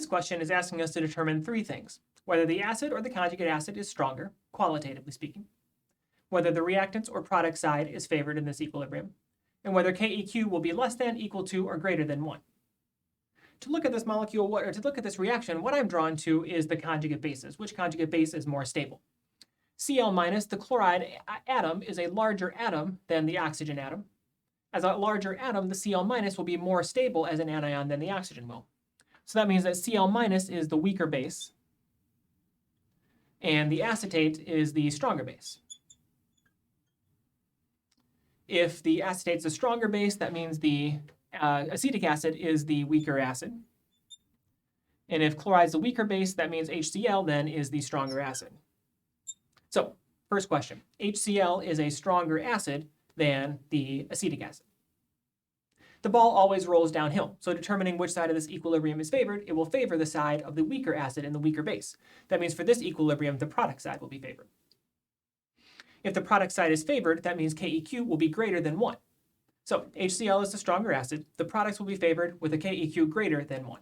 question is asking us to determine three things: whether the acid or the conjugate acid is stronger, qualitatively speaking, whether the reactants or product side is favored in this equilibrium, and whether KEQ will be less than, equal to, or greater than 1. To look at this molecule, or to look at this reaction, what I'm drawn to is the conjugate bases. Which conjugate base is more stable? Cl-, the chloride atom, is a larger atom than the oxygen atom. As a larger atom, the Cl- will be more stable as an anion than the oxygen will. So that means that Cl- is the weaker base, and the acetate is the stronger base. If the acetate's a stronger base, that means the acetic acid is the weaker acid. And if chloride's the weaker base, that means HCl then is the stronger acid. So, first question, HCl is a stronger acid than the acetic acid. The ball always rolls downhill, so determining which side of this equilibrium is favored, it will favor the side of the weaker acid and the weaker base. That means for this equilibrium, the product side will be favored. If the product side is favored, that means KEQ will be greater than 1. So HCl is the stronger acid. The products will be favored with a KEQ greater than 1.